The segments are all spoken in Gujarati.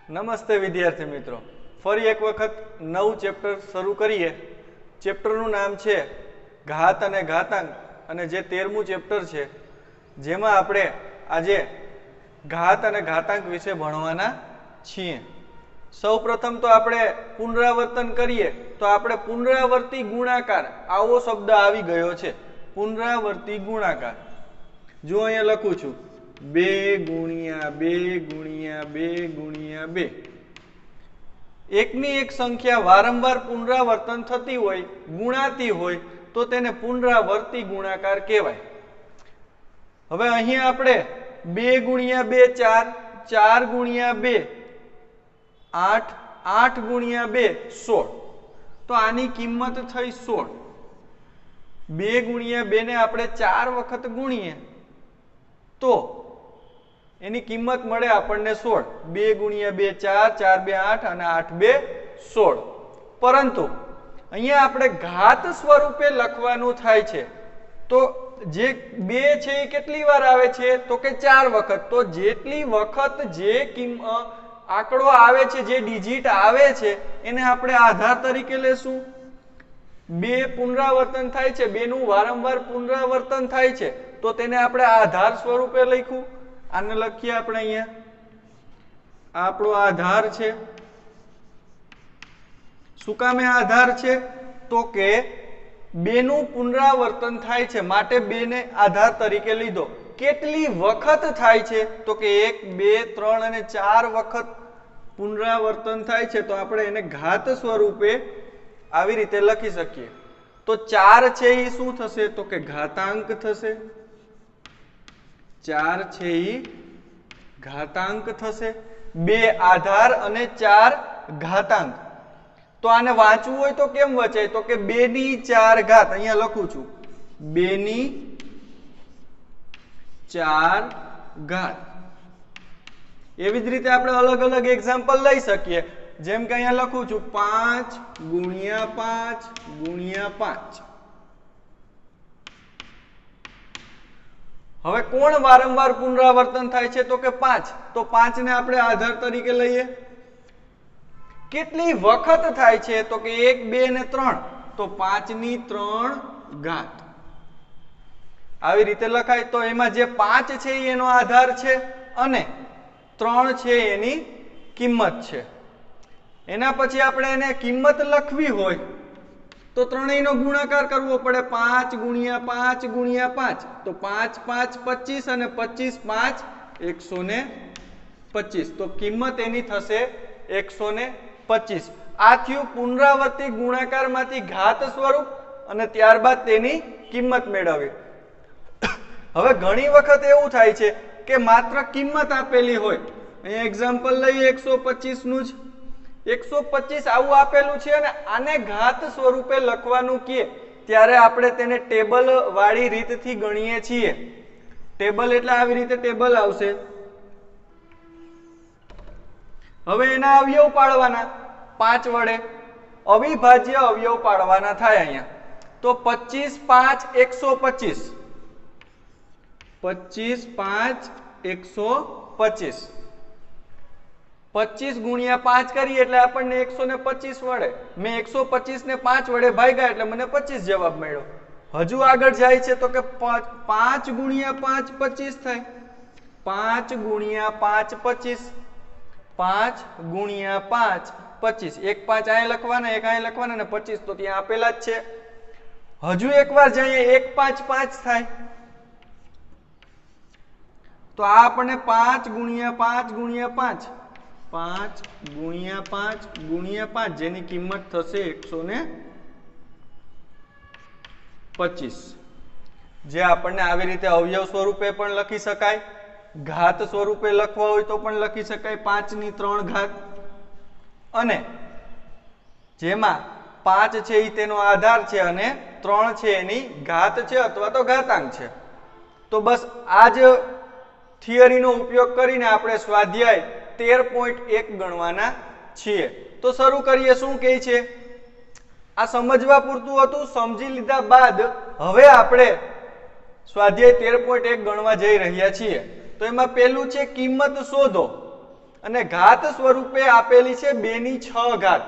નમસ્તે વિદ્યાર્થી મિત્રો, ફરી એક વખત નવું ચેપ્ટર શરૂ કરીએ. ચેપ્ટરનું નામ છે ઘાત અને ઘાતાંક અને જે 13મું ચેપ્ટર છે જેમાં આપણે આજે ઘાત અને ઘાતાંક વિશે ભણવાના છીએ. સૌપ્રથમ તો આપણે પુનરાવર્તન કરીએ તો આપણે પુનરાવર્તી ગુણાકાર આવો શબ્દ આવી ગયો છે. પુનરાવર્તી ગુણાકાર જો અહીંયા લખું છું 2 ગુણ્યા 2 ગુણ્યા 2 ગુણ્યા 2. એકની એક સંખ્યા વારંવાર પુનરાવર્તન થતી હોય, ગુણાતી હોય તો તેને પુનરાવર્તી ગુણાકાર કહેવાય. હવે અહીંયા આપણે 2 ગુણ્યા 2 4, 4 ગુણ્યા 2 8, 8 ગુણ્યા 2 16. તો આની કિંમત થઈ 16. 2 ગુણ્યા 2 ને આપણે 4 વખત ગુણીએ તો એની કિંમત મળે આપણને 16. 2 ગુણ્યા 2 4, 4 2 8 અને 8 2 16. પરંતુ અહીંયા આપણે ઘાત સ્વરૂપે લખવાનું થાય છે તો જે 2 છે એ કેટલી વાર આવે છે તો કે 4 વખત. તો જેટલી વખત જે આંકડો આવે છે, જે ડિજિટ આવે છે એને આપણે આધાર તરીકે લેશું. 2 પુનરાવર્તન થાય છે, 2 નું વારંવાર પુનરાવર્તન થાય છે તો તેને આપણે આધાર સ્વરૂપે લખ્યું. આને લખીએ આપણે અહીંયા, આપણો આધાર છે. શું કામે આધાર છે તો કે 2 નું પુનરાવર્તન થાય છે માટે 2 ને આધાર તરીકે લીધો. કેટલી વખત થાય છે તો કે 1 2 3 અને 4 વખત પુનરાવર્તન થાય છે તો આપણે એને ઘાત સ્વરૂપે આવી રીતે લખી શકીએ. તો 4 છે એ શું થશે તો કે ઘાતાંક થશે. 4 છે એ ઘાતાંક થશે. 2 આધાર અને 4 ઘાતાંક. તો આને વાંચવું હોય તો કેમ વચાય તો કે 2 ની 4 ઘાત. અહીંયા લખું છું 2 ની 4 ઘાત. એવી જ રીતે આપણે અલગ અલગ એક્ઝામ્પલ લઈ શકીએ. જેમ કે અહીંયા લખું છું 5 ગુણ્યા 5 ગુણ્યા 5. હવે કોણ વારંવાર પુનરાવર્તન થાય છે તો કે 5. તો 5 ને આપણે આધાર તરીકે લઈએ. કેટલી વખત થાય છે તો કે 1 2 ને 3. તો 5 ની 3 ઘાત. આવી રીતે લખાય. તો એમાં જે 5 છે એનો આધાર છે અને 3 છે એની કિંમત છે. એના પછી આપણે એને કિંમત લખવી હોય તો ત્રણેયનો ગુણાકાર કરવો પડે. 5 ગુણ્યા 5 ગુણ્યા 5. તો 5 5 25 અને 25 5 125. તો કિંમત એની થશે 125. આ થયું પુનરાવર્તી ગુણાકારમાંથી ઘાત સ્વરૂપ અને ત્યારબાદ તેની કિંમત મેળવવી. હવે ઘણી વખત એવું થાય છે કે માત્ર કિંમત આપેલી હોય. અહીંયા એક્ઝામ્પલ લઈએ 125 નું જ. 125 આવું આપેલું છે અને આને ઘાત સ્વરૂપે લખવાનું કહે ત્યારે આપણે તેને ટેબલ વાળી રીતથી ગણીએ છીએ. ટેબલ એટલે આવી રીતે ટેબલ આવશે. હવે એના અવયવ પાડવાના 5 વડે. અવિભાજ્ય અવયવ પાડવાના થાય અહીંયા. તો 25 5 125. 25 5 125. 25 ગુણ્યા 5 કરીએ એટલે આપણને 125 મળે. મેં 125 ને 5 વડે ભાગ્યા એટલે મને 25 જવાબ મળ્યો. હજુ આગળ જાય છે તો કે 5 ગુણ્યા 5 25 થાય. 5 ગુણ્યા 5 25. 5 ગુણ્યા 5 25. એક 5 અહીંયા લખવાના, એક અહીંયા લખવાના અને 25 તો ત્યાં આપેલા જ છે. હજુ એકવાર જઈએ 1 5 5 થાય. તો આ આપણને 5 ગુણ્યા 5 ગુણ્યા 5. 5 ગુણ્યા 5 ગુણ્યા 5 જેની કિંમત થશે 125. જે આપણને આવી રીતે અવયવ સ્વરૂપે પણ લખી શકાય, ઘાત સ્વરૂપે લખવા હોય તો પણ લખી શકાય. 5 ની 3 ઘાત. અને જેમાં 5 છે એ તેનો આધાર છે અને 3 છે એની ઘાત છે અથવા તો ઘાતાંક છે. તો બસ આ જ થિયરીનો ઉપયોગ કરીને આપણે સ્વાધ્યાય 13.1 ગણવાના છીએ. તો શરૂ કરીએ. શું કહે છે? આ સમજવા પૂરતું હતું. સમજી લીધા બાદ હવે આપણે સ્વાધ્યાય 13.1 ગણવા જઈ રહ્યા છીએ. તો એમાં પહેલું છે કિંમત શોધો. અને ઘાત સ્વરૂપે આપેલી છે 2/6 ઘાત.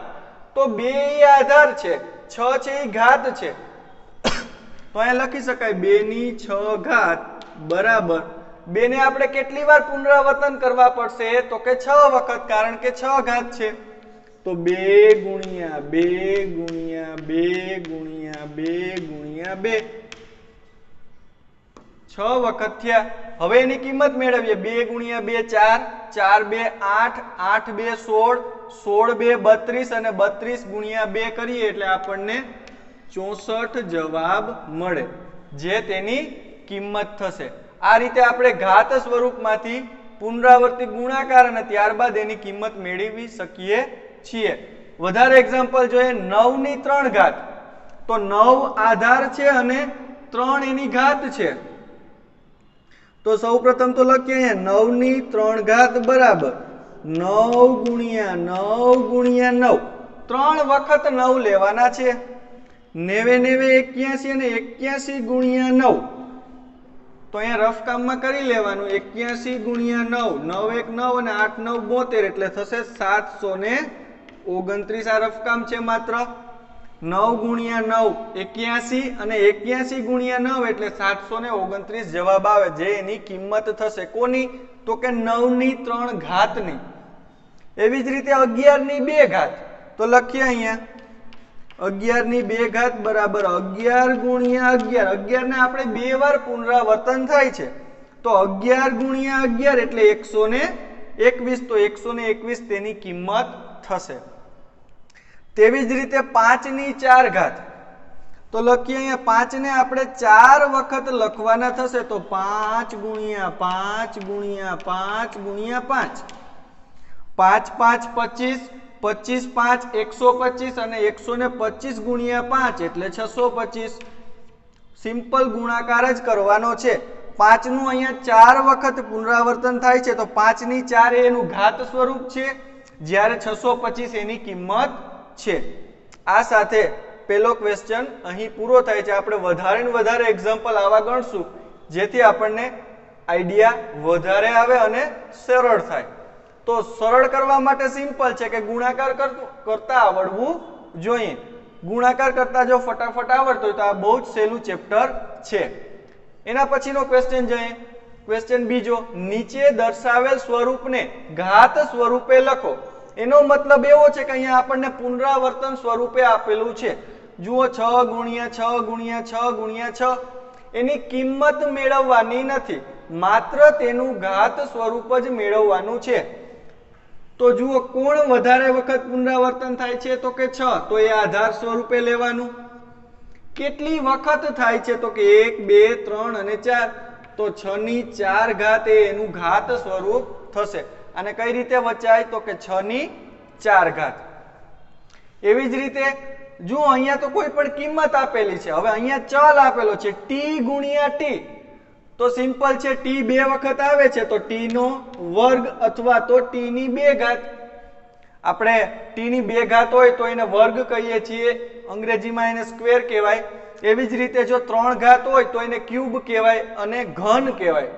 તો 2 એ આધાર છે, 6 છે એ ઘાત છે. તો અહીંયા લખી શકાય 2/6 ઘાત બરાબર 2 ને આપણે કેટલી વાર પુનરાવર્તન કરવા પડશે? તો કે 6 વખત, કારણ કે 6 ઘાત છે. તો 2 ગુણ્યા 2 ગુણ્યા 2 ગુણ્યા 2 ગુણ્યા 2 6 વખત થયા. હવે એની કિંમત મેળવીએ. 2 ગુણ્યા 2 4, 4 2 8, 8 2 16, 16 2 32 અને 32 ગુણ્યા 2 કરીએ એટલે આપણને 64 જવાબ મળે, જે તેની કિંમત થશે. આ રીતે આપણે ઘાત સ્વરૂપમાંથી પુનરાવર્તિત ગુણાકાર અને ત્યારબાદ એની કિંમત મેળવી શકીએ છીએ. વધારે એક્ઝામ્પલ જોઈએ. 9/3 ઘાત. તો 9 આધાર છે અને 3 એની ઘાત છે. તો સૌપ્રથમ તો લખીએ અહીંયા 9/3 ઘાત બરાબર 9 ગુણ્યા 9 ગુણ્યા 9. 3 વખત 9 લેવાના છે. 9 9 81 અને 81 ગુણ્યા 9. તો અહીંયા રફ કામમાં કરી લેવાનું. 81 ગુણ્યા 9, 9 1 9 અને 8 9 72 એટલે થશે 729. આ રફ કામ છે માત્ર. 9 ગુણ્યા 9 81 અને 81 ગુણ્યા 9 એટલે 729 જવાબ આવે, જે એની કિંમત થશે. કોની? તો કે 9/3 ઘાતની. એવી જ રીતે 11/2 ઘાત. તો લખીએ અહીંયા 11/2 ઘાત બરાબર 11 ગુણ્યા 11. 11 ને આપણે 2 વાર પુનરાવર્તન થાય છે. તો 11 ગુણ્યા 11 એટલે 121. તો 121 તેની કિંમત થશે. તેવી જ રીતે 5/4 ઘાત. તો લખીએ અહીંયા 5 ને આપણે 4 વખત લખવાના થશે. તો 5 ગુણ્યા 5 ગુણ્યા 5 ગુણ્યા 5. 5 5 25, 25 5 125 અને 125 ગુણ્યા 5 એટલે 625. સિમ્પલ ગુણાકાર જ કરવાનો છે. 5 નું અહીંયા 4 વખત પુનરાવર્તન થાય છે. તો 5/4 એનું ઘાત સ્વરૂપ છે, જ્યારે 625 એની કિંમત છે. આ સાથે પેલો ક્વેશ્ચન અહીં પૂરો થાય છે. આપણે વધારે ને વધારે એક્ઝામ્પલ આવા ગણશું, જેથી આપણને આઈડિયા વધારે આવે અને સરળ થાય. તો સરળ કરવા માટે સિમ્પલ છે કે ગુણાકાર કરતા આવડવું જોઈએ. ગુણાકાર કરતા જો ફટાફટ આવડતો હોય તો આ બહુ જ સહેલું ચેપ્ટર છે. એના પછીનો ક્વેશ્ચન જોઈએ. ક્વેશ્ચન બીજો. નીચે દર્શાવેલ સ્વરૂપને ઘાત સ્વરૂપે લખો. એનો મતલબ એવો છે કે અહીંયા આપણને પુનરાવર્તન સ્વરૂપે આપેલું છે. જુઓ 6 ગુણ્યા 6 ગુણ્યા 6 ગુણ્યા 6. એની કિંમત મેળવવાની નથી, માત્ર તેનું ઘાત સ્વરૂપ જ મેળવવાનું છે. તો જુઓ કોણ વધારે વખત પુનરાવર્તન થાય છે? તો કે 6. તો એ આધાર સ્વરૂપે લેવાનું. કેટલી વખત થાય છે? તો કે 1 2 3 અને 4. તો 6/4 ઘાત એ એનું ઘાત સ્વરૂપ થશે. અને કઈ રીતે વચાય? તો કે 6/4 ઘાત. એવી જ રીતે જુઓ અહીંયા તો કોઈ પણ કિંમત આપેલી છે. હવે અહીંયા ચલ આપેલો છે t ગુણ્યા t. તો સિમ્પલ છે, t 2 વખત આવે છે તો t નો વર્ગ અથવા તો t ની 2 ઘાત. આપણે t ની 2 ઘાત હોય તો એને વર્ગ કહીએ છીએ, અંગ્રેજીમાં એને સ્ક્વેર કહેવાય. એવી જ રીતે જો 3 ઘાત હોય તો એને ક્યુબ કહેવાય અને ઘન કહેવાય.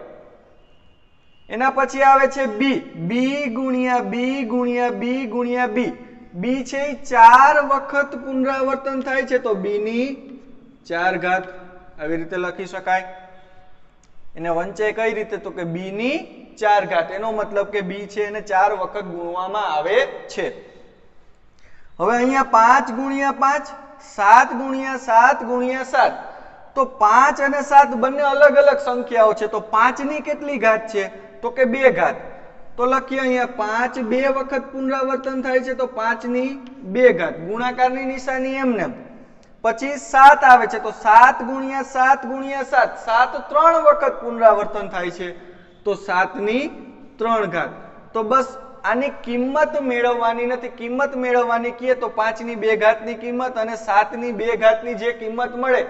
એના પછી આવે છે b. b ગુણ્યા b ગુણ્યા b ગુણ્યા b. b છે એ 4 વખત પુનરાવર્તન થાય છે, તો b ની 4 ઘાત. આવી રીતે લખી શકાય. એને વંચાય કઈ રીતે? તો કે b ની 4 ઘાત. એનો મતલબ કે b છે એને 4 વખત ગુણવામાં આવે છે. હવે અહીંયા 5 ગુણ્યા 5, 7 ગુણ્યા 7 ગુણ્યા 7. તો 5 અને 7 બંને અલગ અલગ સંખ્યાઓ છે. તો 5 ની કેટલી ઘાત છે? તો કે 2 ઘાત. તો લખીએ અહીંયા 5 2 વખત પુનરાવર્તન થાય છે, તો 5 ની 2 ઘાત. ગુણાકારની નિશાની એમને. પછી 7 આવે છે, તો 7 ગુણ્યા 7 ગુણ્યા 7. 7 3 વખત પુનરાવર્તન થાય છે, તો 7 ની 3 ઘાત. તો બસ આની કિંમત મેળવવાની નથી. કિંમત મેળવવાની કીએ તો 5 ની 2 ઘાતની કિંમત અને 7 ની 2 ઘાતની જે કિંમત મળે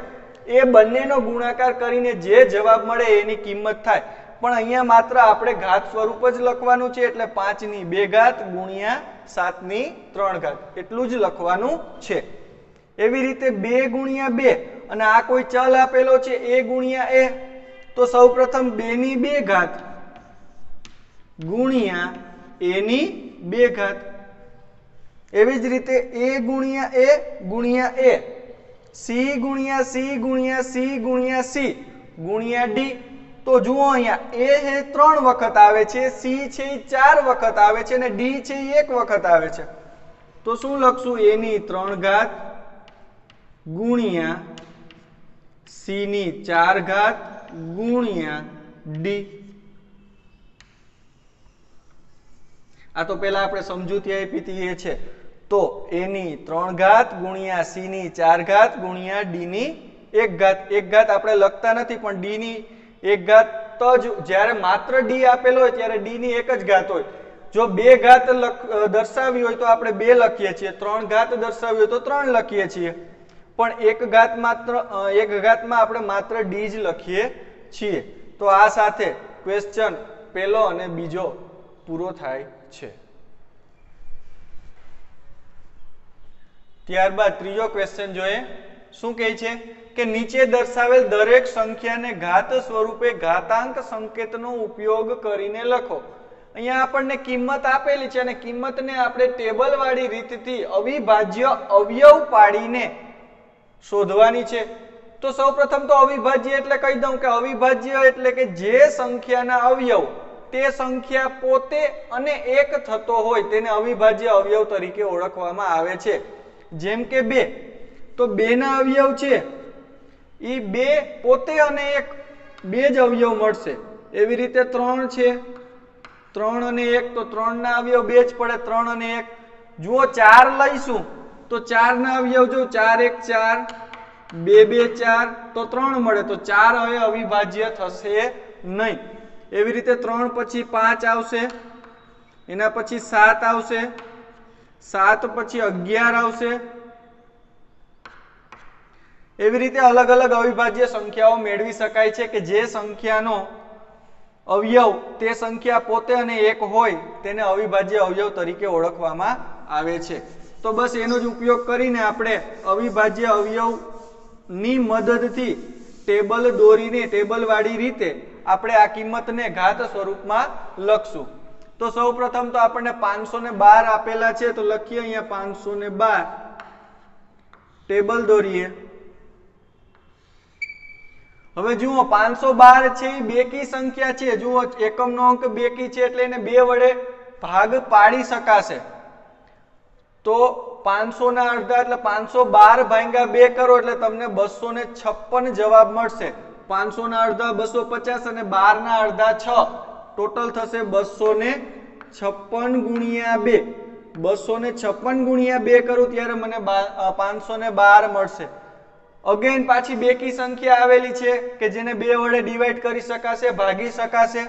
એ બંનેનો ગુણાકાર કરીને જે જવાબ મળે એની કિંમત થાય. પણ અહીંયા માત્ર આપણે ઘાત સ્વરૂપ જ લખવાનું છે, એટલે 5 ની 2 ઘાત ગુણ્યા 7 ની 3 ઘાત એટલું જ લખવાનું છે. એવી રીતે 2 ગુણ્યા 2 અને આ કોઈ ચલ આપેલો છે a ગુણ્યા a. તો સૌપ્રથમ 2 ની 2 ઘાત ગુણ્યા a ની 2 ઘાત. એવી જ રીતે a ગુણ્યા a ગુણ્યા a, c ગુણ્યા c ગુણ્યા c ગુણ્યા c ગુણ્યા d. તો જુઓ અહીંયા a એ 3 વખત આવે છે, c છે એ 4 વખત આવે છે અને d છે એ 1 વખત આવે છે. તો શું લખશું? a ની 3 ઘાત ગુણ્યા c ની 4 ઘાત ગુણ્યા d. આ તો પેલા આપણે સમજૂતી આપી હતી એ છે. તો a ની 3 ઘાત ગુણ્યા c ની 4 ઘાત ગુણ્યા d ની 1 ઘાત. 1 ઘાત આપણે લખતા નથી પણ d ની 1 ઘાત તો જ જ્યારે માત્ર d આપેલો હોય ત્યારે d ની 1 જ ઘાત હોય. જો 2 ઘાત દર્શાવી હોય તો આપણે 2 લખીએ છીએ, 3 ઘાત દર્શાવી હોય તો 3 લખીએ છીએ, પણ 1 ઘાત માત્ર 1 ઘાતમાં આપણે માત્ર d જ લખીએ છીએ. તો આ સાથે ક્વેશ્ચન પહેલો અને બીજો પૂરો થાય છે. ત્યારબાદ ત્રીજો ક્વેશ્ચન જોઈએ. શું કહે છે કે નીચે દર્શાવેલ દરેક સંખ્યાને ઘાત સ્વરૂપે ઘાતાંક સંકેતનો ઉપયોગ કરીને લખો. અહીંયા આપણને કિંમત આપેલી છે અને કિંમતને આપણે ટેબલ વાળી રીતથી અવિભાજ્ય અવયવ પાડીને શોધવાની છે. તો સૌપ્રથમ તો અવિભાજ્ય એટલે કહી દઉં કે અવિભાજ્ય એટલે કે જે સંખ્યાના અવયવ તે સંખ્યા પોતે અને એક થતો હોય તેને અવિભાજ્ય અવયવ તરીકે ઓળખવામાં આવે છે. જેમ કે 2, તો 2 ના અવયવ છે એ 2 પોતે અને એક 2 જ અવયવ મળશે. એવી રીતે 3 છે, 3 અને 1 તો 3 ના અવયવ 2 જ પડે, 3 અને 1. જુઓ 4 લઈશું તો 4 ના અવયવ જો 4 1 4, 2 2 4 તો 3 મળે, તો 4 હવે અવિભાજ્ય થશે નહીં. એવી રીતે 3 પછી 5 આવશે, એના પછી 7 આવશે, 7 પછી 11 આવશે. એવી રીતે અલગ અલગ અવિભાજ્ય સંખ્યાઓ મેળવી શકાય છે કે જે સંખ્યાનો અવયવ તે સંખ્યા પોતે અને એક હોય તેને અવિભાજ્ય અવયવ તરીકે ઓળખવામાં આવે છે. તો બસ એનો જ ઉપયોગ કરીને આપણે અવિભાજ્ય અવયવની મદદથી ટેબલ દોરીને ટેબલ વાળી રીતે આપણે આ કિંમતને ઘાત સ્વરૂપમાં લખશું. તો સૌપ્રથમ તો આપણને 512 આપેલા છે તો લખીએ અહીંયા 512, ટેબલ દોરીએ. હવે જુઓ 512 છે એ બેકી સંખ્યા છે. જુઓ એકમનો અંક બેકી છે એટલે એને 2 વડે ભાગ પાડી શકાશે. તો 500 ના અડધા એટલે 512 ભાગ્યા 2 કરો એટલે તમને 256 જવાબ મળશે. 500 ના અડધા 250 અને 12 ના અડધા 6, ટોટલ થશે 256 ગુણ્યા 2. 256 ગુણ્યા 2 કરું ત્યારે મને 512 મળશે. અગેન પાછી બેકી સંખ્યા આવેલી છે કે જેને 2 વડે ડિવાઈડ કરી શકાશે, ભાગી શકાશે.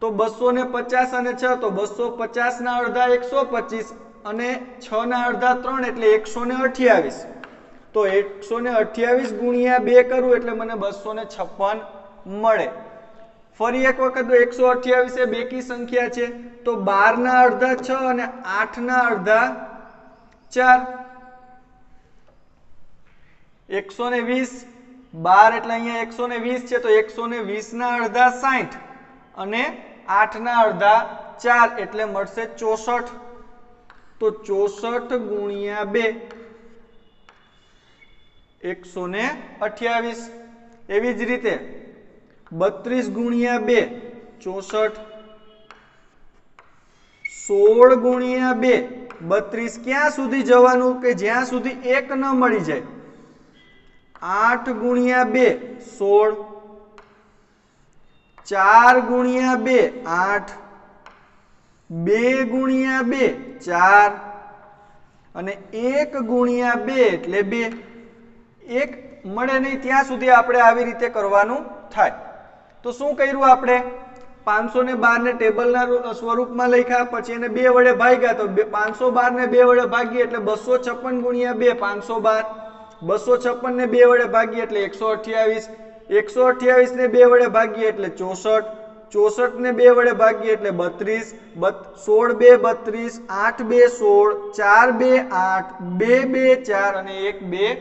તો 250 અને 6 તો 250 ના અડધા 125 અને 6 ના અડધા 3 એટલે 128. તો 128 ગુણ્યા 2 કરું એટલે મને 256 મળે. ફરી એક વખત 128 એ બેકી સંખ્યા છે તો 12 ના અડધા 6 અને 8 ના અડધા 4. 120, 12 એટલે અહીંયા 120 છે તો 120 ના અડધા 60 અને 8 ના અડધા 4 એટલે મળશે 64. તો 64 ગુણ્યા 2 128. એવી જ રીતે 32 ગુણ્યા 2 64. 16 ગુણ્યા 2 32. ક્યાં સુધી જવાનું કે જ્યાં સુધી 1 ન મળી જાય. 8 ગુણ્યા 2 16. 4 ગુણ્યા 2 8. 2 ગુણ્યા 2 4 અને 1 ગુણ્યા 2 એટલે 2. 1 મળે નહીં ત્યાં સુધી આપણે આવી રીતે કરવાનું થાય. તો શું કર્યું આપણે? 512 ને ટેબલના સ્વરૂપમાં લખ્યા, પછી એને 2 વડે ભાગ્યા તો 512 ને 2 વડે ભાગીએ એટલે 256 ગુણ્યા 2 512. 256 ને 2 વડે ભાગીએ એટલે 128. 128 ને 2 વડે ભાગીએ એટલે 64. 64 ને 2 વડે ભાગીએ એટલે 32. 16 2 32, 8 2 16, 4 2 8, 2 2 4 અને 1 2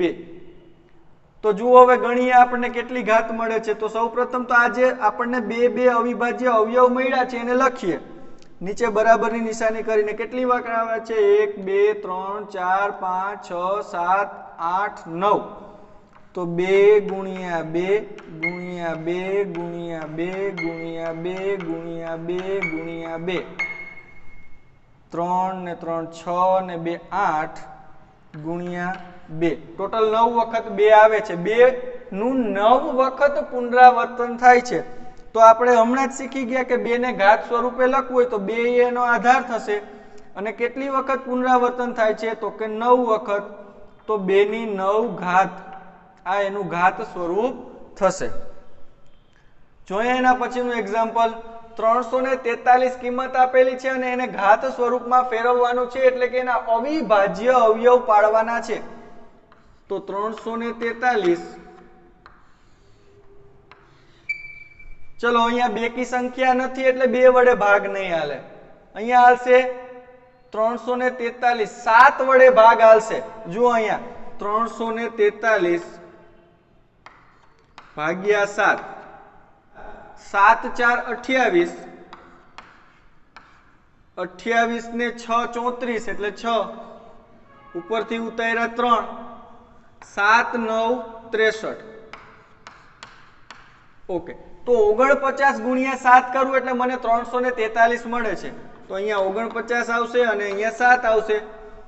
2. તો જુઓ હવે ગણીએ આપણને કેટલી ઘાત મળે છે. તો સૌપ્રથમ તો આજે આપણને 2 2 અવિભાજ્ય અવયવ મળ્યા છે એને લખીએ. નીચે બરાબરની નિશાની કરીને કેટલી વાર આવે છે? 1 2 3 4 5 6 7 8 9. તો 2 ગુણ્યા 2 ગુણ્યા 2 ગુણ્યા 2 ગુણ્યા 2 ગુણ્યા 2 ગુણ્યા 2, 3 ને 3 6 ને 2 8 ગુણ્યા 2. ટોટલ 9 વખત 2 આવે છે. 2 નું 9 વખત પુનરાવર્તન થાય છે. તો આપણે હમણાં જ શીખી ગયા કે 2 ને ઘાત સ્વરૂપે લખવું હોય તો 2 એનો આધાર થશે. અને કેટલી વખત પુનરાવર્તન થાય છે? તો કે 9 વખત. તો 2 ની 9 ઘાત, આ એનું ઘાત સ્વરૂપ થશે. જોઈએ એના પછીનું એક્ઝામ્પલ. 343 કિંમત આપેલી છે અને એને ઘાત સ્વરૂપમાં ફેરવવાનું છે, એટલે કે એના અવિભાજ્ય અવયવ પાડવાના છે. તો 343, ચલો અહીંયા બેકી સંખ્યા નથી એટલે 2 વડે ભાગ નહીં હાલે. અહીંયા હાલશે 343 7 વડે ભાગ હાલશે. જુઓ અહીંયા 343 ભાગ્યા 7, 7 4 28, 28 ને 6 34 એટલે 6, ઉપરથી ઉતાર્યા 3, 7 9 63. ઓકે, તો 49 ગુણ્યા 7 કરું એટલે મને 343 મળે છે. તો અહીંયા 49 આવશે અને અહીંયા 7 આવશે.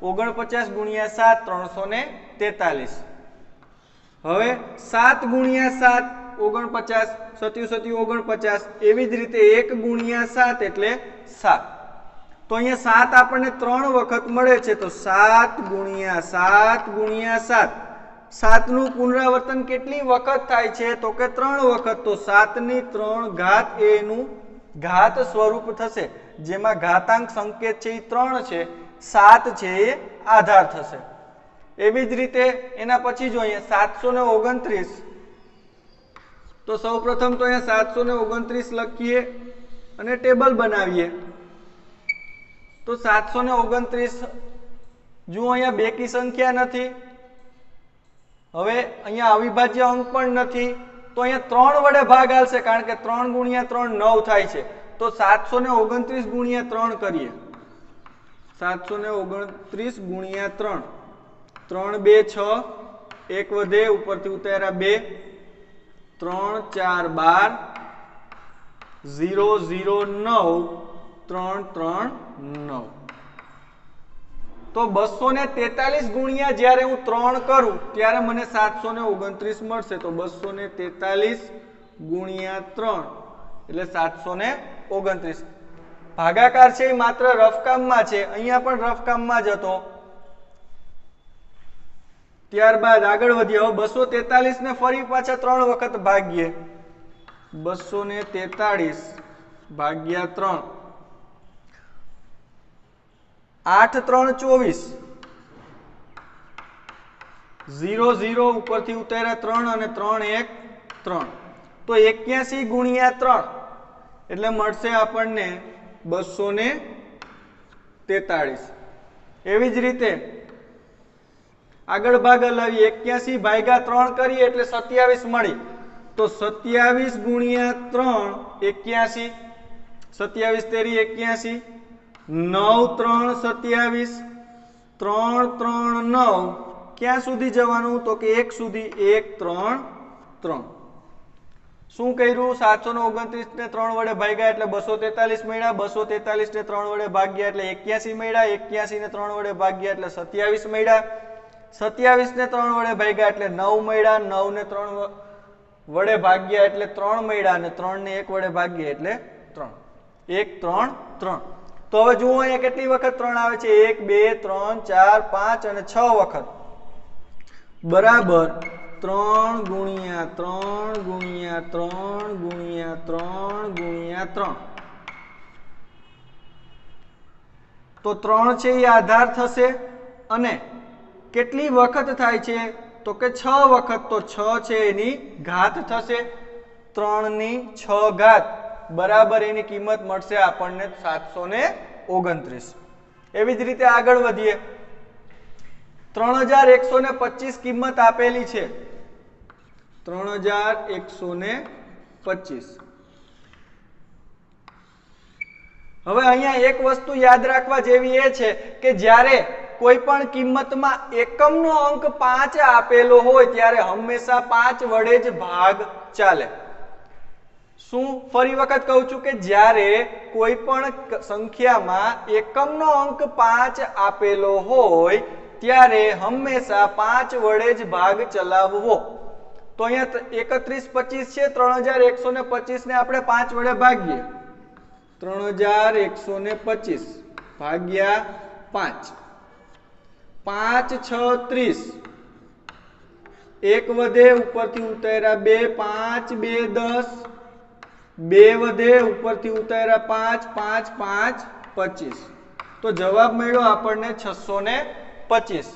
49 ગુણ્યા 7 343. હવે 7 ગુણ્યા 7 49, 7 7 49. એવી જ રીતે 1 ગુણ્યા 7 એટલે 7. તો અહીંયા 7 આપણને 3 વખત મળે છે. તો 7 ગુણ્યા 7 ગુણ્યા 7. 7 નું પુનરાવર્તન કેટલી વખત થાય છે? તો કે 3 વખત. તો 7 ની 3 ઘાત એનું ઘાત સ્વરૂપ થશે, જેમાં ઘાતાંક સંકેત છે એ 3 છે, 7 છે એ આધાર થશે. એવી જ રીતે એના પછી જોઈએ 729. તો સૌ પ્રથમ તો અહીંયા 729 લખીએ અને ટેબલ બનાવીએ. તો 729, જુઓ અહીંયા બેકી સંખ્યા નથી. હવે અહીંયા અવિભાજ્ય અંક પણ નથી. તો અહીંયા 3 વડે ભાગ હાલશે, કારણ કે 3 ગુણ્યા 3 9 થાય છે. તો 729 ગુણ્યા 3 કરીએ. 729 ગુણ્યા 3, 3 2 6, 1 વધે, ઉપરથી ઉતાર્યા 2, 3 4 12, 0 0 9, 3 3 9. તો 243 ગુણ્યા જ્યારે હું 3 કરું ત્યારે મને 729 મળશે. તો 243 ગુણ્યા 3 એટલે 729. ભાગાકાર છે એ માત્ર રફકામમાં છે, અહીંયા પણ રફકામમાં જ હતો. ત્યારબાદ આગળ વધીએ. હવે 243 ને ફરી પાછા 3 વખત ભાગીએ. 243 ભાગ્યા 3, 8 3 24, 0 0, ઉપરથી ઉતાર્યા 3 અને 3 1 3. તો 81 ગુણ્યા 3 એટલે મળશે આપણને 243. એવી જ રીતે આગળ ભાગ હલાવીએ. 81 ભાગ્યા 3 કરીએ એટલે 27 મળી. તો 27 ગુણ્યા 3 81, 27 તેરી 81, 9 3 27, 3 3 9. ક્યાં સુધી જવાનું? તો કે 1 સુધી. 1 3 3. શું કર્યું? 729 ને 3 વડે ભાગ્યા એટલે 243 મળ્યા. 243 ને 3 વડે ભાગ્યા એટલે 81 મળ્યા. 81 ને 3 વડે ભાગ્યા એટલે 27 મળ્યા. 27 ને 3 વડે ભાગ્યા એટલે 9 મળ્યા. 9 ને 3 વડે ભાગ્યા એટલે 3 મળ્યા અને 3 ને 1 વડે ભાગ્યા એટલે 3. 1 3 3. તો હવે જુઓ અહીંયા કેટલી વખત 3 આવે છે? 1 2 3 4 5 અને 6 વખત. બરાબર 3 ગુણ્યા 3 ગુણ્યા 3 ગુણ્યા 3 ગુણ્યા 3. તો 3 છે એ આધાર થશે. અને કેટલી વખત થાય છે? તો કે 6 વખત. તો 6 છે એની ઘાત થશે. 3 ની 6 ઘાત બરાબર એની કિંમત મળશે આપણને 729. એવી જ રીતે આગળ વધીએ. 3125 કિંમત આપેલી છે. 3125. હવે અહીંયા એક વસ્તુ યાદ રાખવા જેવી એ છે કે જ્યારે કોઈ પણ કિંમતમાં એકમનો અંક 5 આપેલો હોય ત્યારે હંમેશા 5 વડે જ ભાગ ચાલે. શું ફરી વખત કહું છું કે જ્યારે કોઈ પણ સંખ્યામાં એકમનો અંક 5 આપેલો હોય ત્યારે હંમેશા 5 વડે જ ભાગ ચલાવવો. તો અહીંયા 3125 છે, 3125 ને આપણે 5 વડે ભાગીએ. 3125 ભાગ્યા 5. 5 6 30. 1 વધે ઉપરથી ઉતાર્યા 2, 5 2 10. 2 વધે ઉપરથી ઉતાર્યા 5 5 5 25. તો જવાબ મળ્યો આપણને 625.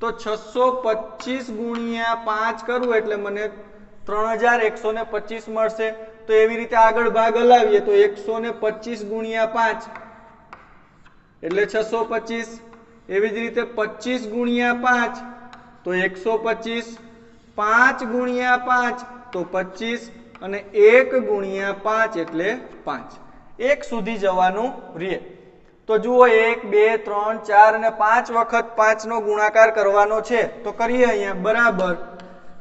તો 625 ગુણ્યા 5 કરવું એટલે મને 3125 મળશે. તો એવી રીતે આગળ ભાગ હલાવીએ તો 125 ગુણ્યા 5 એટલે 625. એવી જ રીતે 25 ગુણ્યા 5 તો 125. 5 ગુણ્યા 5 તો 25 અને 1 ગુણ્યા 5 એટલે 5. 1 સુધી જવાનું રહે. તો જુઓ 1 2 3 4 અને 5 વખત 5 નો ગુણાકાર કરવાનો છે. તો કરીએ અહીંયા બરાબર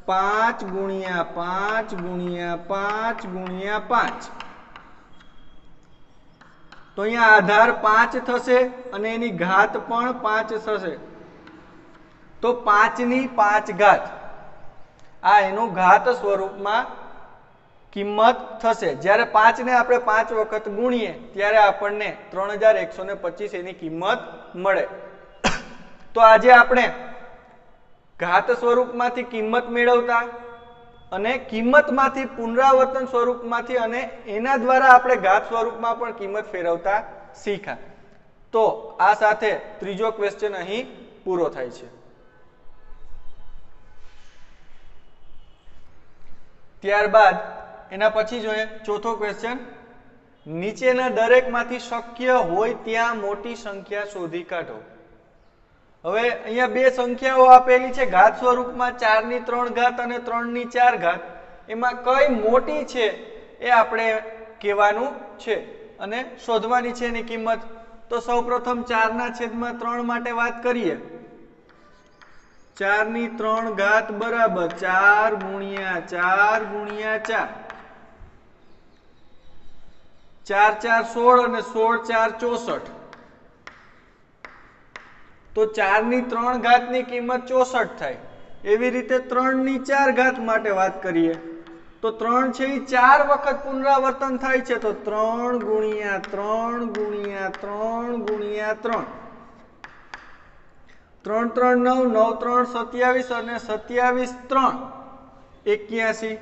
5 ગુણ્યા 5 ગુણ્યા 5 ગુણ્યા 5. તો અહીંયા આધાર 5 થશે અને એની ઘાત પણ 5 થશે. તો 5 ની 5 ઘાત આ એનું ઘાત સ્વરૂપમાં કિંમત થશે. જ્યારે 5 ને આપણે 5 વખત ગુણીએ ત્યારે આપણને 3125 એની કિંમત મળે. તો આજે આપણે ઘાત સ્વરૂપમાંથી કિંમત મેળવતા અને કિંમતમાંથી પુનરાવર્તન સ્વરૂપમાંથી અને એના દ્વારા આપણે ઘાત સ્વરૂપમાં પણ કિંમત ફેરવતા શીખ્યા. તો આ સાથે ત્રીજો ક્વેશ્ચન અહીં પૂરો થાય છે. ત્યારબાદ એના પછી જોઈએ ચોથો ક્વેશ્ચન. નીચેના દરેકમાંથી શક્ય હોય ત્યાં મોટી સંખ્યા શોધી કાઢો. હવે અહીંયા બે સંખ્યાઓ આપેલી છે ઘાત સ્વરૂપમાં 4 ની 3 ઘાત અને 3 ની 4 ઘાત. એમાં કઈ મોટી છે એ આપણે કહેવાનું છે અને શોધવાની છે એની કિંમત. તો સૌપ્રથમ 4/3 માટે વાત કરીએ. 4 ની 3 ઘાત બરાબર 4 ગુણ્યા 4 ગુણ્યા 4. 4 4 16 અને 16 4 64. તો 4 ની 3 ઘાત ની કિંમત 64 થાય. એવી રીતે 3 ની 4 ઘાત માટે વાત કરીએ તો 3 છે એ 4 વખત પુનરાવર્તન થાય છે. તો 3 ગુણ્યા 3 ગુણ્યા 3 ગુણ્યા 3. 3 3 9 9 3 27 અને 27 3 81.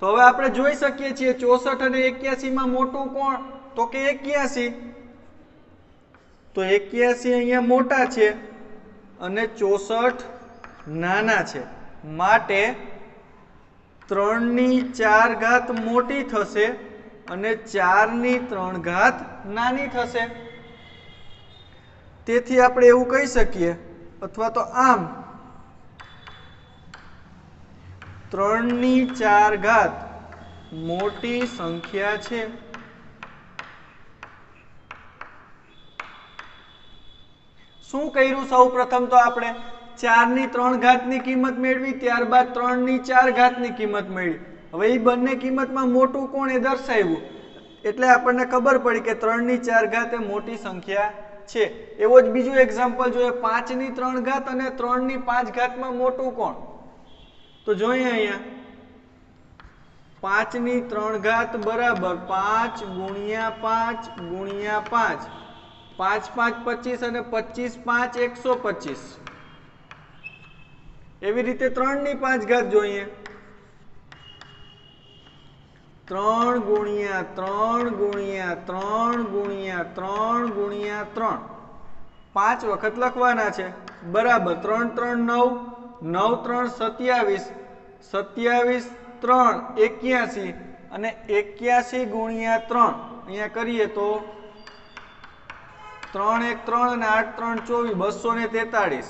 તો હવે આપણે જોઈ શકીએ છીએ 64 અને 81 માં મોટું કોણ? તો કે 81. તો 81 અહીંયા મોટા છે અને 64 નાના છે. માટે 3 ની 4 ઘાત મોટી થશે અને 4 ની 3 ઘાત નાની થશે. તેથી આપણે એવું કહી શકીએ અથવા તો આમ 3 ની 4 ઘાત મોટી સંખ્યા છે. શું કર્યું? સૌ પ્રથમ તો આપણે 4 ની 3 ઘાત ની કિંમત મેળવી, ત્યારબાદ 3 ની 4 ઘાત ની કિંમત મેળવી. હવે એ બંને કિંમતમાં મોટું કોણ એ દર્શાવ્યું એટલે આપણને ખબર પડી કે 3 ની 4 ઘાત એ મોટી સંખ્યા છે. એવો જ બીજું એક્ઝામ્પલ જોઈએ 5 ની 3 ઘાત અને 3 ની 5 ઘાતમાં મોટું કોણ? તો જોઈએ અહીંયા 5 ની 3 ઘાત બરાબર 5 ગુણ્યા 5 ગુણ્યા 5. 5 5 25 અને 25 5 125. એવી રીતે 3 ની 5 ઘાત જોઈએ 3 ગુણ્યા 3 ગુણ્યા 3 ગુણ્યા 3 ગુણ્યા 3. 5 વખત લખવાના છે બરાબર 3 3 9 9 3 27 27 3 81 અને 81 ગુણ્યા 3 અહીંયા કરીએ તો 3 1 3 અને 8 3 24 243.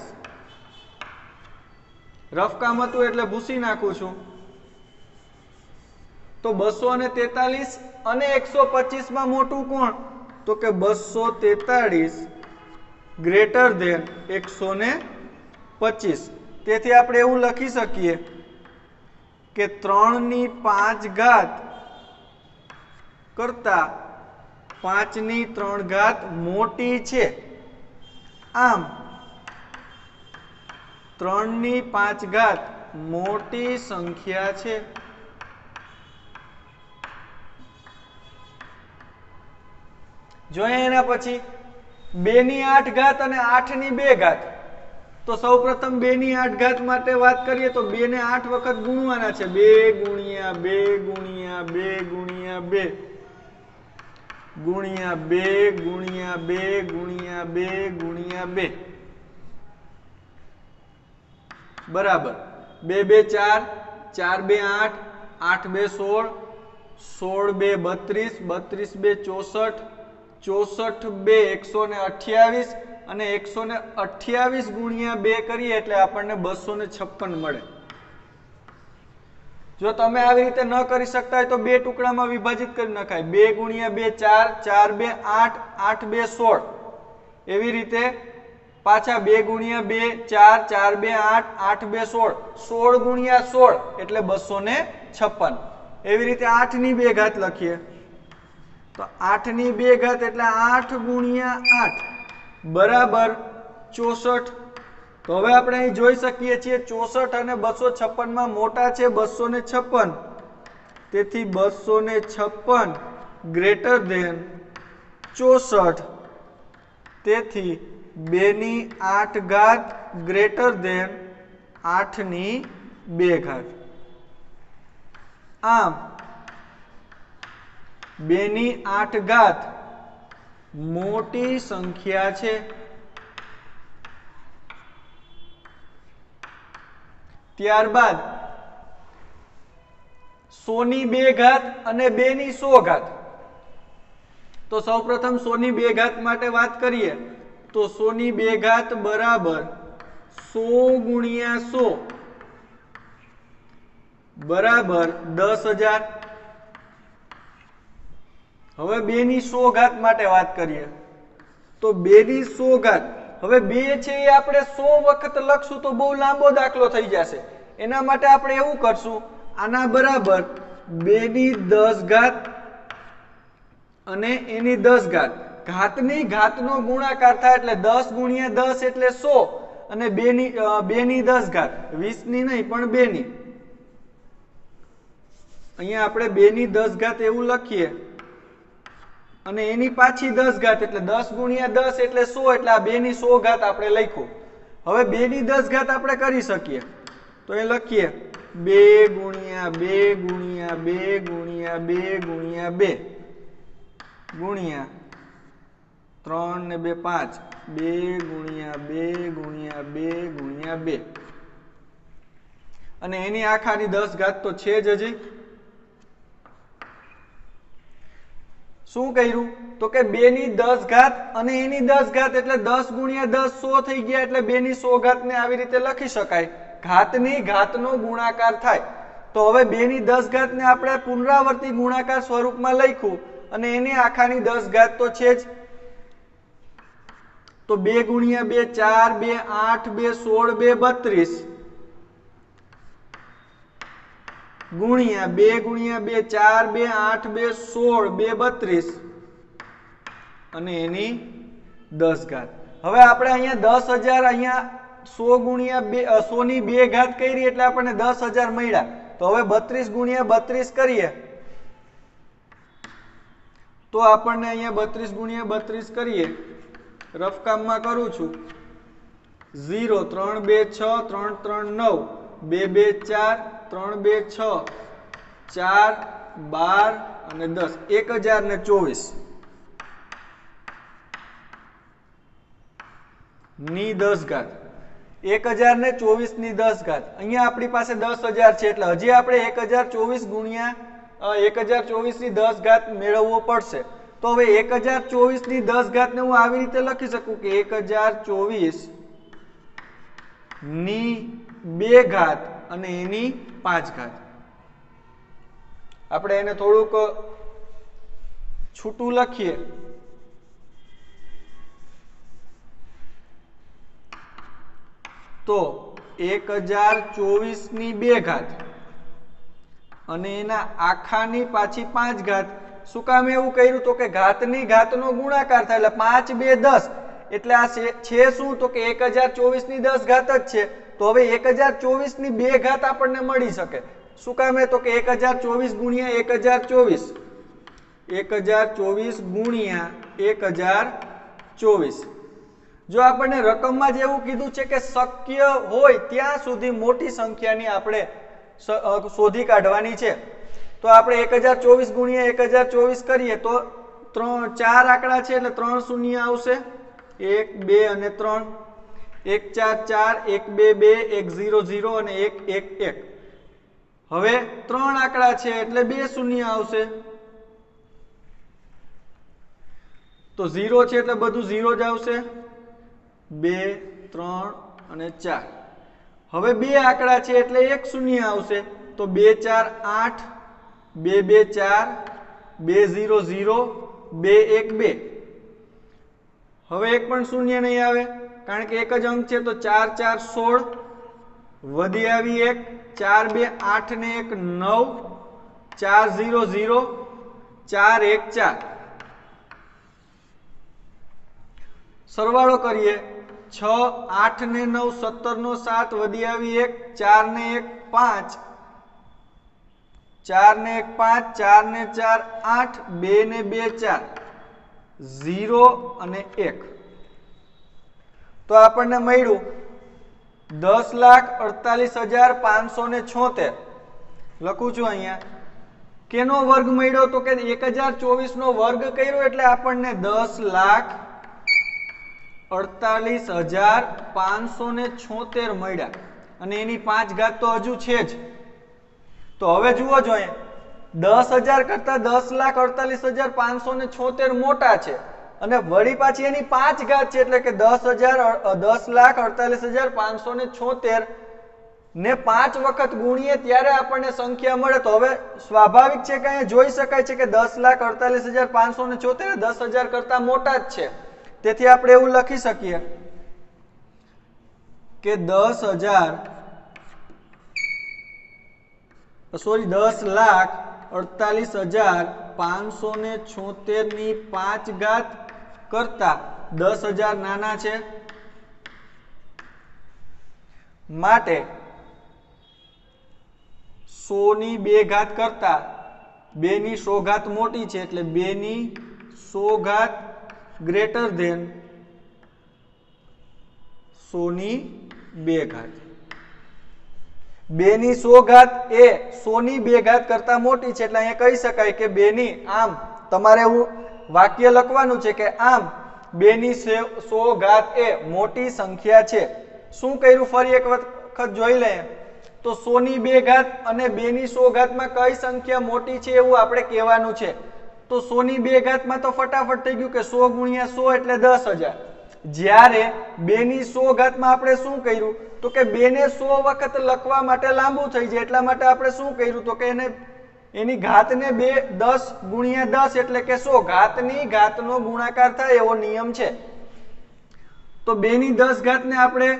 રફ કામ હતું એટલે ભૂસી નાખું છું. તો 243 અને 125 માં મોટું કોણ? તો કે 243 ગ્રેટર ધેન 125. તેથી આપણે એવું લખી શકીએ કે 3/5 કરતા 5/3 મોટી છે. આમ 3/5 મોટી સંખ્યા છે. જોઈએ એના પછી 2/8 અને 8/2. તો સૌપ્રથમ 2/8 માટે વાત કરીએ તો 2 ને 8 વખત ગુણવાના છે. 2 ગુણ્યા 2 ગુણ્યા 2 ગુણ્યા 2 ગુણ્યા 2 ગુણ્યા 2 ગુણ્યા 2 ગુણ્યા 2 બરાબર 2 2 4 4 2 8 8 2 16 16 2 32 32 2 64 64 2 128 અને 128 ગુણ્યા 2 કરીએ એટલે આપણને 256 મળે. જો તમે આવી રીતે ન કરી શકતા હોય તો બે ટુકડામાં વિભાજિત કરી નખાય. 2 ગુણ્યા 2 4 4 2 8 8 2 16. એવી રીતે પાછા 2 ગુણ્યા 2 4 4 2 8 8 2 16 16 ગુણ્યા 16 એટલે 256. એવી રીતે 8/2 લખીએ તો 8/2 એટલે 8 ગુણ્યા 8 બરાબર 64. તો હવે આપણે અહીં જોઈ શકીએ છીએ 64 અને 256 માં મોટા છે 256. તેથી 256 ગ્રેટર ધેન 64. તેથી 2/8 ગ્રેટર ધેન 8/2. આમ 2/8 મોટી સંખ્યા છે. ત્યારબાદ 100/2 અને 2/100. તો સૌપ્રથમ 100/2 માટે વાત કરીએ તો 100/2 બરાબર 100 ગુણ્યા 100 બરાબર 10,000. હવે 2/100 માટે વાત કરીએ તો 2/100 હવે 2 છે એ આપણે 100 વખત લખશું તો બહુ લાંબો દાખલો થઈ જશે. એના માટે આપણે એવું કરશું આના બરાબર 2/10 અને એની 10 ઘાતની ઘાતનો ગુણાકાર થાય એટલે 10 ગુણ્યા 10 એટલે 100 અને 2/10 20 ની નહીં પણ 2 ની. અહીંયા આપણે 2/10 એવું લખીએ અને એની પાછી 10 એટલે 10 ગુણ્યા 10 એટલે 100 એટલે આ 2/100 આપણે લખ્યું. હવે 2/10 આપણે કરી શકીએ તો એ લખીએ 2 ગુણ્યા 2 ગુણ્યા 2 ગુણ્યા 2 ગુણ્યા 2 ગુણ્યા 3 ને 2 5 2 ગુણ્યા 2 ગુણ્યા 2 ગુણ્યા 2 અને એની આખાની 10 તો છે જ હજી. શું કર્યું તો કે 2/10 અને એની 10 એટલે 10 ગુણ્યા 10 100 થઈ ગયા એટલે 2/100 ને આવી રીતે લખી શકાય. ઘાતની ઘાતનો ગુણાકાર થાય. તો હવે 2/10 ને આપણે પુનરાવર્તી ગુણાકાર સ્વરૂપમાં લખ્યું અને એની આખાની 10 તો છે જ. તો 2 ગુણ્યા 2 4 2 8 2 16 2 32 ગુણ્યા 2 ગુણ્યા 2 4 2 8 2 16 2 32 અને એની 10. હવે આપણે અહીંયા 10,000 અહીંયા 100 ગુણ્યા 100/2 કરી એટલે આપણને 10,000 મળ્યા. તો હવે 32 ગુણ્યા 32 કરીએ તો આપણને અહીંયા 32 ગુણ્યા 32 કરીએ. રફ કામમાં કરું છું 0 3 2 6 3 3 9 2 2 4 3 2 6 4 12 અને 10 1024 ની 10 1024 ની 10 અહીંયા આપણી પાસે 10,000 છે એટલે હજી આપણે 1024 ગુણ્યા 1024 ની 10 મેળવવો પડશે. તો હવે 1024 ની 10 ને હું આવી રીતે લખી શકું કે 1024 ની 2 અને એની 5. આપણે એને થોડુંક છૂટું લખીએ તો 1024 ની 2 ઘાત અને એના આખાની પાછી 5 ઘાત. શું કામ એવું કર્યું? તો કે ઘાતની ઘાતનો ગુણાકાર થાય એટલે 5 2 10 એટલે આ છે શું? તો કે 1024 ની 10 ઘાત જ છે. તો હવે 1024 ની 2 ઘાત આપણને મળી શકે. શું કામ? તો કે 1024 ગુણ્યા 1024 1024 ગુણ્યા 1024. જો આપણને રકમમાં જ એવું કીધું છે કે શક્ય હોય ત્યાં સુધી મોટી સંખ્યાની આપણે શોધી કાઢવાની છે, તો આપણે 1024 ગુણ્યા 1024 કરીએ તો 4 આંકડા છે એટલે 3 શૂન્ય આવશે. 1 2 અને 3. 1 4 4 1 2 2 1 0 0 અને 1 1 1. હવે 3 આંકડા છે એટલે 2 શૂન્ય આવશે. તો 0 છે એટલે બધું 0 જ આવશે. 2 3 અને 4. હવે 2 આંકડા છે એટલે 1 શૂન્ય આવશે. તો 2 4 8 2 2 4 2 0 0 2 1 2. હવે એક પણ શૂન્ય નહીં આવે કારણ કે એક જ અંક છે. તો 4 4 16 વધી આવી 1 4 2 8 ને 1 9 4 0 0 4 1 4. સરવાળો કરીએ 6 8 ને 9 17 નો 7 વધી આવી 1 4 ને 1 5 4 ને 1 5 4 ને 4 8 2 ને 2 4 0 અને 1. તો આપણને મળ્યું 10,48,576. લખું છું અહીંયા. કેનો વર્ગ મળ્યો? તો કે 1024 નો વર્ગ કર્યો એટલે આપણને 10,48,576 મળ્યા અને એની 5 ઘાત તો હજુ છે જ. તો હવે જુઓ જોઈએ 10,000 કરતા 10,48,576 મોટા છે અને વળી પાછી એની 5 ઘાત છે એટલે કે 10,48,576 ને 5 વખત ગુણીએ ત્યારે આપણને સંખ્યા મળે. તો હવે સ્વાભાવિક છે કે અહીંયા જોઈ શકાય છે કે 10,48,576 10,000 કરતા મોટા જ છે. તેથી આપણે એવું લખી શકીએ કે 10,48,576 ની 5 ઘાત કરતા 10,000 નાના છે. માટે 100 ની 2 ઘાત કરતા 2 ની 100 ઘાત મોટી છે એટલે 2 ની 100 ઘાત ગ્રેટર ધેન 100 ની 2 ઘાત. 2 ની 100 ઘાત એ 100 ની 2 ઘાત કરતા મોટી છે એટલે અહીંયા કહી શકાય કે 2 ની આમ તમારે એવું વાક્ય લખવાનું છે કે આમ 2 ની 100 ઘાત એ મોટી સંખ્યા છે. શું કર્યું? ફરી એક વખત જોઈ લઈએ તો 100 ની 2 ઘાત અને 2 ની 100 ઘાતમાં કઈ સંખ્યા મોટી છે એવું આપણે કહેવાનું છે. તો 100 ની 2 ઘાતમાં તો ફટાફટ થઈ ગયું કે 100 ગુણ્યા 100 એટલે 10,000. જ્યારે 2 ની 100 ઘાતમાં આપણે શું કર્યું? તો કે 2 ને 100 વખત લખવા માટે લાંબુ થઈ જાય એટલા માટે આપણે શું કર્યું? તો કે એની ઘાતને 10 ગુણ્યા 10 એટલે કે 100 ઘાતની ઘાતનો ગુણાકાર થાય એવો નિયમ છે. તો 2 ની 10 ઘાતને આપણે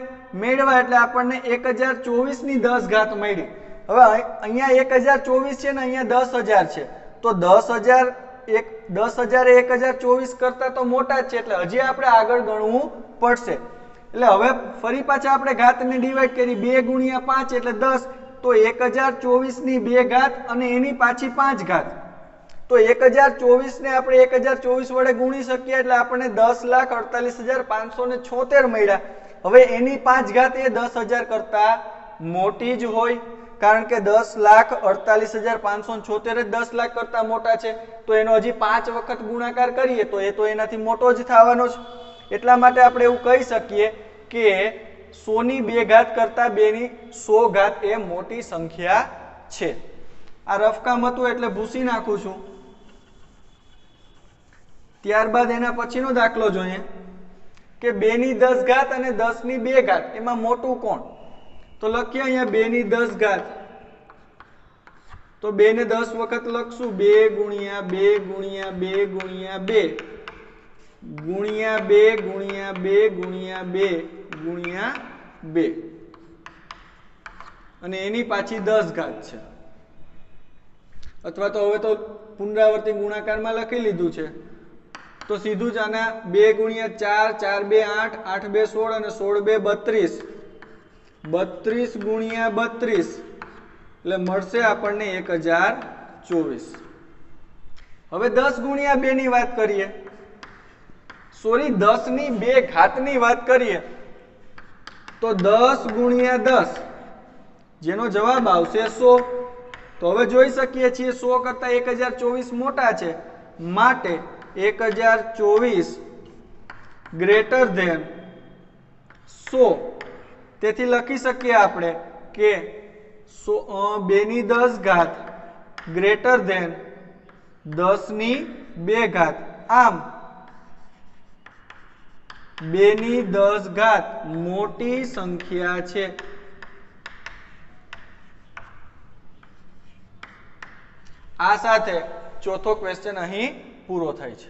મેળવ્યા એટલે આપણને 1024 ની 10 ઘાત મળી. હવે અહીંયા 1024 છે ને અહીંયા 10,000 છે. તો 10,000 એ 1024 કરતા તો મોટા જ છે એટલે હજી આપણે આગળ ગણવું પડશે. એટલે હવે ફરી પાછા આપણે ઘાતને ડિવાઈડ કરી 2 ગુણ્યા 5 એટલે 10. તો 1024 ની 2 ઘાત અને એની પાછી 5 ઘાત. તો 1024 ને આપણે 1024 વડે ગુણી શકીએ એટલે આપણને 10,48,576 મળ્યા. હવે એની 5 ઘાત એ 10,000 કરતા મોટી જ હોય કારણ કે 10,48,576 જ 10 લાખ કરતા મોટા છે. તો એનો હજી 5 વખત ગુણાકાર કરીએ તો એ તો એનાથી મોટો જ થવાનો છે. એટલા માટે આપણે એવું કહી શકીએ કે 100 ની 2 ઘાત કરતા 2 ની 100 ઘાત એ મોટી સંખ્યા છે. આ રફકામ હતું એટલે ભૂસી નાખું છું. ત્યારબાદ એના પછીનો દાખલો જોઈએ કે 2 ની 10 ઘાત અને 10 ની 2 ઘાત એમાં મોટું કોણ? તો લખીએ અહીંયા 2 ની 10 ઘાત તો 2 ને 10 વખત લખશું 2 ગુણ્યા 2 ગુણ્યા 2 ગુણ્યા 2 ગુણ્યા 2 ગુણ્યા 2 ગુણ્યા 2 ગુણ્યા 2 અને એની પાછી 10 ઘાત છે, અથવા તો હવે તો પુનરાવર્તી ગુણાકારમાં લખી લીધું છે તો સીધું જ આના 2 ગુણ્યા 4 4 2 8 8 2 16 અને 16 2 32 32 ગુણ્યા 32 એટલે મળશે આપણને 1024. હવે 10 ગુણ્યા 2 ની વાત કરીએ, સોરી 10 ની 2 ઘાતની વાત કરીએ તો 10 ગુણ્યા 10 જેનો જવાબ આવશે 100. તો હવે જોઈ શકીએ છીએ 100 કરતા 1024 મોટા છે, માટે 1024 ગ્રેટર ધેન 100. તેથી લખી શકીએ આપણે કે 2 ની 10 ઘાત ગ્રેટર ધેન 10 ની 2 ઘાત. આમ 2 ની 10 ઘાત મોટી સંખ્યા છે. આ સાથે ચોથો ક્વેશ્ચન અહીં પૂરો થાય છે.